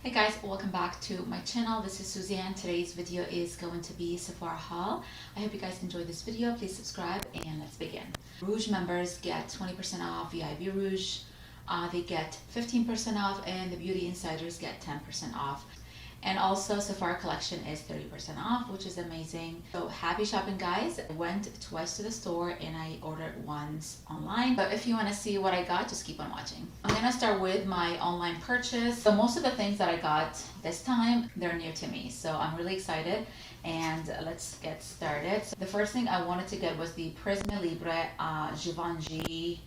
Hey guys, welcome back to my channel. This is Suzanne. Today's video is going to be Sephora Haul. I hope you guys enjoyed this video. Please subscribe and let's begin. Rouge members get 20% off VIB Rouge. They get 15% off and the Beauty Insiders get 10% off. And also Sephora collection is 30% off, which is amazing. So happy shopping guys. I went twice to the store and I ordered once online. But if you want to see what I got, just keep on watching. I'm gonna start with my online purchase. So most of the things that I got this time, they're new to me. So I'm really excited and let's get started. So the first thing I wanted to get was the Prisme Libre Givenchy.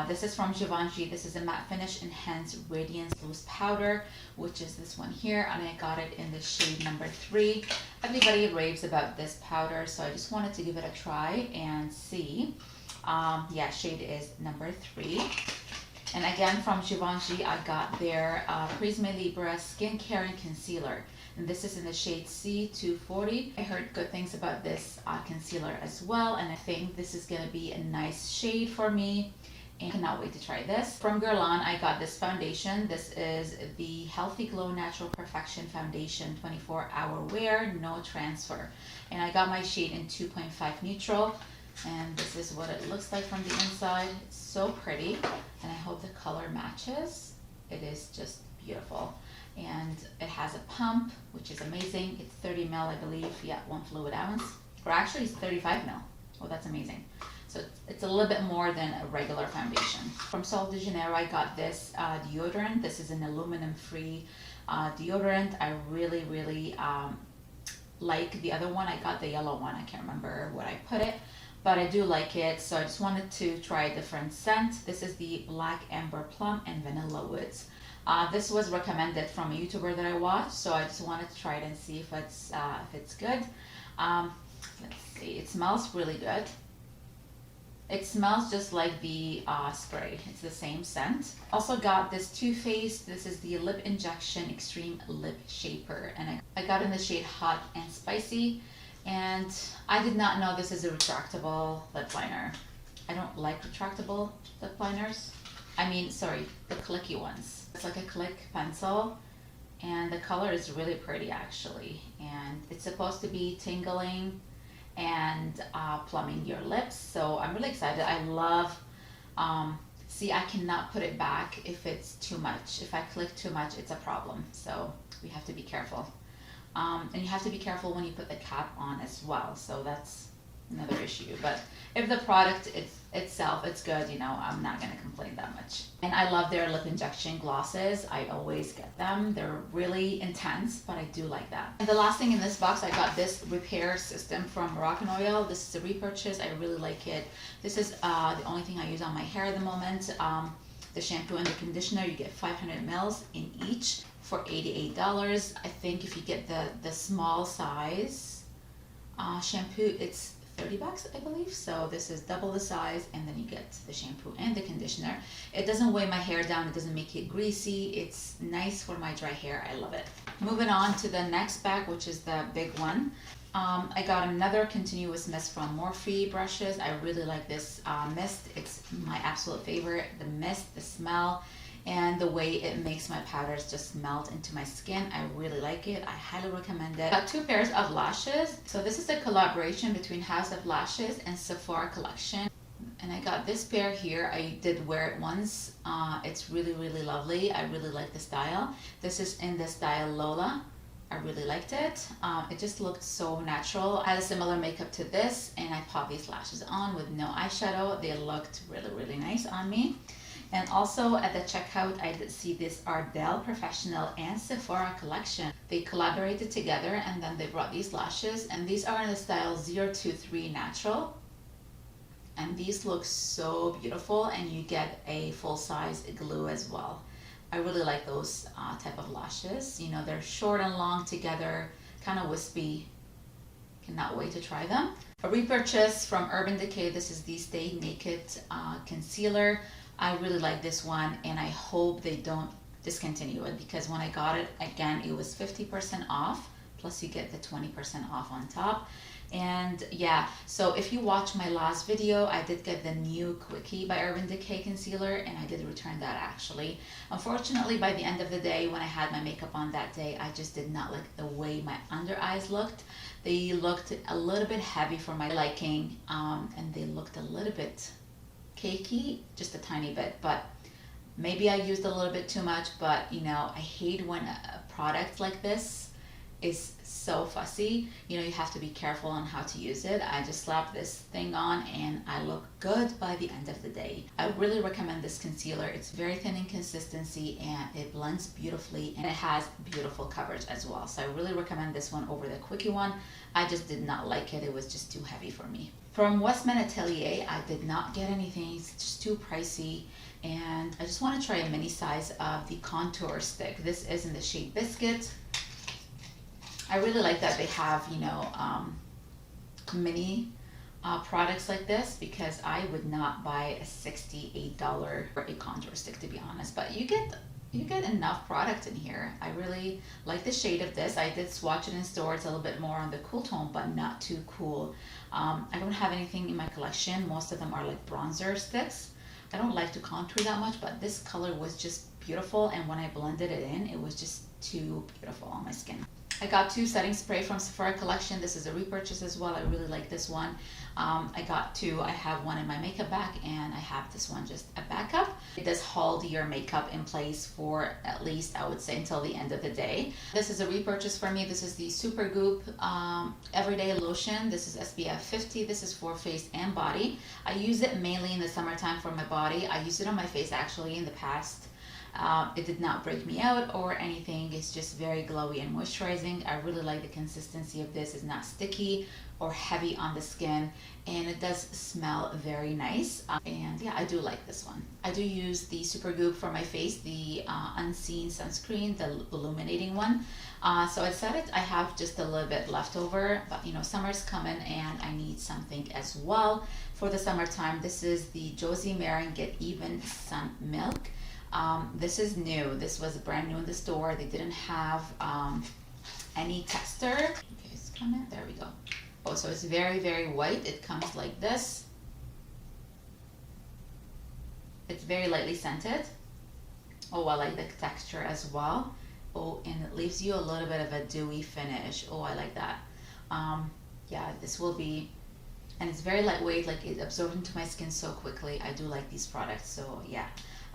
This is from Givenchy. This is a matte finish enhanced radiance loose powder, which is this one here, and I got it in the shade number 3. Everybody raves about this powder, so I just wanted to give it a try and see. Yeah, shade is number 3. And again from Givenchy, I got their Prisme Libre skincare and concealer. And this is in the shade C240. I heard good things about this concealer as well, and I think this is gonna be a nice shade for me. And cannot wait to try this. From Guerlain, I got this foundation. This is the Healthy Glow Natural Perfection Foundation 24-hour wear, no transfer. And I got my shade in 2.5 neutral. And this is what it looks like from the inside. It's so pretty. And I hope the color matches. It is just beautiful. And it has a pump, which is amazing. It's 30 ml, I believe. Yeah, 1 fluid ounce. Or actually it's 35 ml. Oh, that's amazing. So it's a little bit more than a regular foundation. From Sol de Janeiro, I got this deodorant. This is an aluminum-free deodorant. I really like the other one. I got the yellow one. I can't remember what I put it, but I do like it. So I just wanted to try a different scent. This is the Black Amber Plum and Vanilla Woods. This was recommended from a YouTuber that I watched, so I just wanted to try it and see if it's good. Let's see. It smells really good. It smells just like the spray. It's the same scent. Also got this Too Faced. This is the Lip Injection Extreme Lip Shaper. And I got in the shade Hot and Spicy. And I did not know this is a retractable lip liner. I don't like retractable lip liners. I mean, sorry, the clicky ones. It's like a click pencil. And the color is really pretty actually. And it's supposed to be tingling and plumbing your lips, so I'm really excited. I love see, I cannot put it back if it's too much. If I click too much, it's a problem, so we have to be careful. And you have to be careful when you put the cap on as well, so that's another issue. But if the product itself it's good, you know, I'm not gonna complain that much. And I love their lip injection glosses. I always get them. They're really intense, but I do like that. And the last thing in this box, I got this repair system from Moroccan Oil. This is a repurchase. I really like it. This is the only thing I use on my hair at the moment. The shampoo and the conditioner, you get 500 mils in each for $88. I think if you get the small size shampoo, it's $30, I believe. So this is double the size, and then you get the shampoo and the conditioner. It doesn't weigh my hair down. It doesn't make it greasy. It's nice for my dry hair. I love it. Moving on to the next bag, which is the big one. I got another continuous mist from Morphe brushes. I really like this mist. It's my absolute favorite. The mist, the smell, and the way it makes my powders just melt into my skin. I really like it. I highly recommend it. Got 2 pairs of lashes. So this is a collaboration between House of Lashes and Sephora collection. And I got this pair here. I did wear it once. It's really lovely. I really like the style. This is in the style Lola. I really liked it. It just looked so natural. I had a similar makeup to this, and I popped these lashes on with no eyeshadow. They looked really nice on me. And also at the checkout, I did see this Ardell Professional and Sephora collection. They collaborated together, and then they brought these lashes, and these are in the style 023 Natural. And these look so beautiful, and you get a full-size glue as well. I really like those type of lashes. You know, they're short and long together, kind of wispy. Cannot wait to try them. A repurchase from Urban Decay. This is the Stay Naked concealer. I really like this one, and I hope they don't discontinue it, because when I got it, again, it was 50% off, plus you get the 20% off on top. And yeah, so if you watch my last video, I did get the new Quickie by Urban Decay concealer, and I did return that actually. Unfortunately, by the end of the day, when I had my makeup on that day, I just did not like the way my under eyes looked. They looked a little bit heavy for my liking, and they looked a little bit cakey, just a tiny bit, but maybe I used a little bit too much. But you know, I hate when a product like this is so fussy. You know, you have to be careful on how to use it. I just slapped this thing on and I look good by the end of the day. I really recommend this concealer. It's very thin in consistency and it blends beautifully, and it has beautiful coverage as well. So I really recommend this one over the Quickie one. I just did not like it. It was just too heavy for me. From Westman Atelier, I did not get anything. It's just too pricey. And I just want to try a mini size of the contour stick. This is in the shade Biscuit. I really like that they have, you know, mini products like this, because I would not buy a $68 for a contour stick, to be honest. But you get enough product in here. I really like the shade of this. I did swatch it in store. It's a little bit more on the cool tone, but not too cool. I don't have anything in my collection. Most of them are like bronzer sticks. I don't like to contour that much, but this color was just beautiful, and when I blended it in, it was just too beautiful on my skin. I got two setting spray from Sephora collection. This is a repurchase as well. I really like this one. I got two. I have one in my makeup bag, and I have this one just a backup. It does hold your makeup in place for at least, I would say, until the end of the day. This is a repurchase for me. This is the Super Goop Everyday Lotion. This is SPF 50. This is for face and body. I use it mainly in the summertime for my body. I used it on my face actually in the past. It did not break me out or anything. It's just very glowy and moisturizing. I really like the consistency of this. It's not sticky or heavy on the skin, and it does smell very nice. And yeah, I do like this one. I do use the Super Goop for my face, the Unseen sunscreen, the illuminating one. So I decided I have just a little bit left over, but you know, summer's coming and I need something as well for the summertime. This is the Josie Maran Get Even Sun Milk. This is new. This was brand new in the store. They didn't have any tester. Okay, it's coming. There we go. Oh, so it's very, very white. It comes like this. It's very lightly scented. Oh, I like the texture as well. Oh, and it leaves you a little bit of a dewy finish. Oh, I like that. Yeah, this will be, and it's very lightweight. Like, it absorbs into my skin so quickly. I do like these products. So yeah.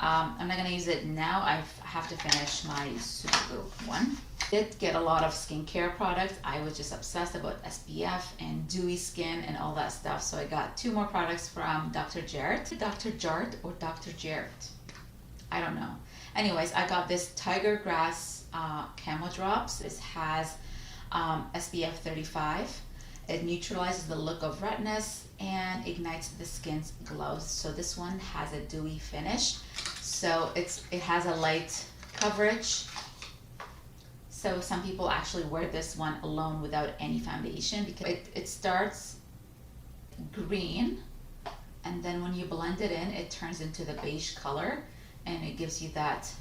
I'm not gonna use it now. I have to finish my Super Goop one. Did get a lot of skincare products. I was just obsessed about SPF and dewy skin and all that stuff. So I got two more products from Dr. Jart. Dr. Jart or Dr. Jart? I don't know. Anyways, I got this Tiger Grass Camo Drops. This has SPF 35. It neutralizes the look of redness and ignites the skin's glow. So this one has a dewy finish. So it has a light coverage. So some people actually wear this one alone without any foundation, because it starts green, and then when you blend it in, it turns into the beige color, and it gives you that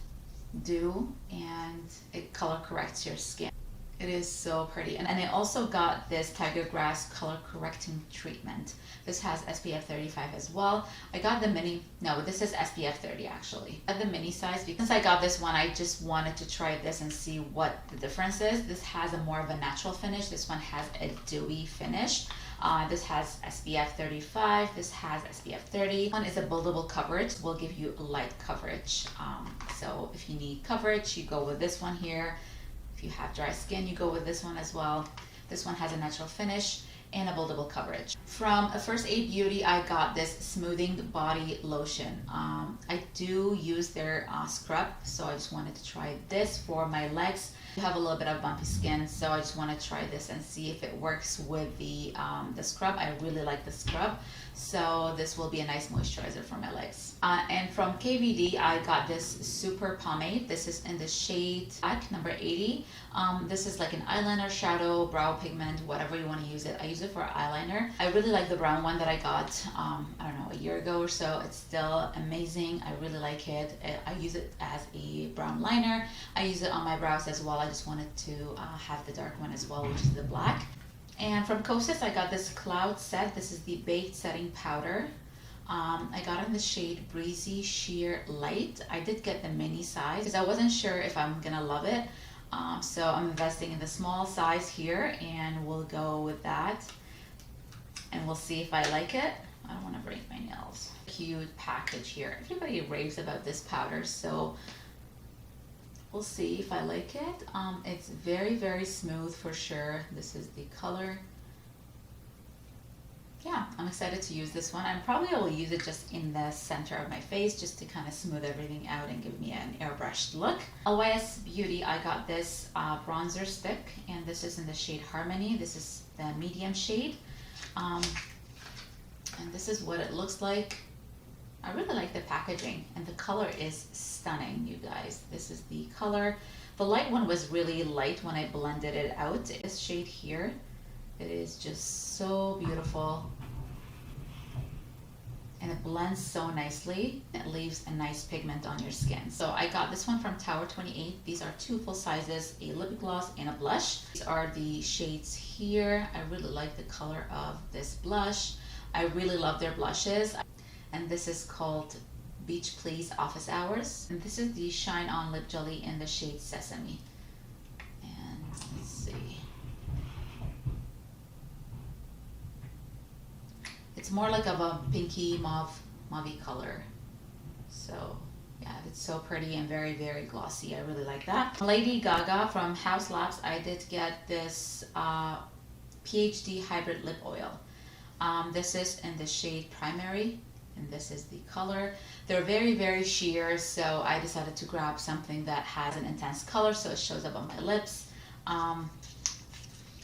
dew, and it color corrects your skin. It is so pretty. And I also got this Tiger Grass color correcting treatment. This has SPF 35 as well. I got the mini, no, this is SPF 30 actually. I got the mini size because I got this one, I just wanted to try this and see what the difference is. This has a more of a natural finish. This one has a dewy finish. This has SPF 35. This has SPF 30. One is a buildable coverage. Will give you light coverage. So if you need coverage, you go with this one here. If you have dry skin, you go with this one as well. This one has a natural finish and a buildable coverage. From First Aid Beauty, I got this smoothing body lotion. I do use their scrub, so I just wanted to try this for my legs. I have a little bit of bumpy skin, so I just want to try this and see if it works with the scrub. I really like the scrub, so this will be a nice moisturizer for my legs. And from KVD, I got this super pomade. This is in the shade black, number 80. This is like an eyeliner, shadow, brow pigment, whatever you want to use it. I use it for eyeliner. I really like the brown one that I got, I don't know, a year ago or so. It's still amazing. I really like it. I use it as a brown liner. I use it on my brows as well. I just wanted to have the dark one as well, which is the black. And from Kosas, I got this cloud set. This is the baked setting powder. I got in the shade Breezy Sheer Light. I did get the mini size because I wasn't sure if I'm gonna love it. So I'm investing in the small size here, and we'll go with that. And we'll see if I like it. I don't want to break my nails. Cute package here. Everybody raves about this powder, so we'll see if I like it. It's very, very smooth for sure. This is the color. Yeah, I'm excited to use this one. I probably will use it just in the center of my face just to kind of smooth everything out and give me an airbrushed look. LYS Beauty, I got this bronzer stick, and this is in the shade Harmony. This is the medium shade. And this is what it looks like. I really like the packaging, and the color is stunning, you guys. This is the color. The light one was really light when I blended it out. This shade here, it is just so beautiful, and it blends so nicely. It leaves a nice pigment on your skin. So I got this one from Tower 28. These are two full sizes, a lip gloss and a blush. These are the shades here. I really like the color of this blush. I really love their blushes. And this is called Beach Please Office Hours. And this is the Shine On Lip Jelly in the shade Sesame. And let's see. It's more like of a pinky mauvey color. So yeah, it's so pretty and very, very glossy. I really like that. Lady Gaga from House Labs, I did get this PhD Hybrid Lip Oil. This is in the shade Primary, and this is the color. They're very, very sheer, so I decided to grab something that has an intense color so it shows up on my lips.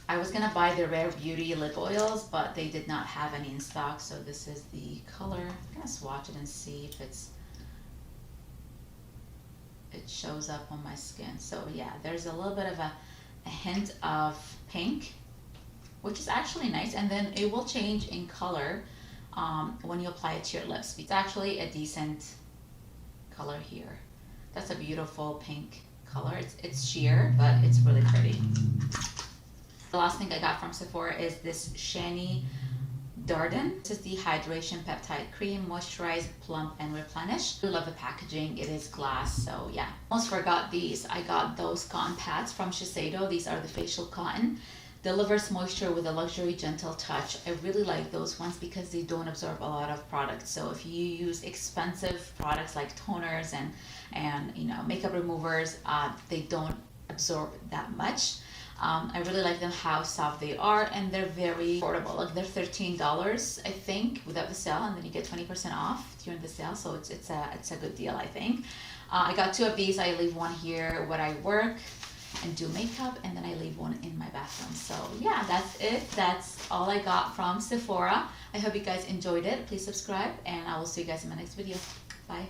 I was gonna buy the Rare Beauty lip oils, but they did not have any in stock, so this is the color. I'm gonna swatch it and see if it shows up on my skin. So yeah, there's a little bit of a hint of pink, which is actually nice, and then it will change in color when you apply it to your lips. It's actually a decent color here. That's a beautiful pink color. It's sheer, but it's really pretty. The last thing I got from Sephora is this Shani Darden. This is the Hydration Peptide Cream, Moisturize, Plump, and Replenish. I love the packaging. It is glass, so yeah. Almost forgot these. I got those cotton pads from Shiseido. These are the facial cotton. Delivers moisture with a luxury gentle touch. I really like those ones because they don't absorb a lot of product. So if you use expensive products like toners and you know, makeup removers, they don't absorb that much. I really like them how soft they are, and they're very affordable. Like they're $13, I think, without the sale, and then you get 20% off during the sale. So it's a good deal, I think. I got two of these. I leave one here where I work and do makeup, and then I leave one in my bathroom. So yeah, that's it. That's all I got from Sephora. I hope you guys enjoyed it. Please subscribe, and I will see you guys in my next video. Bye.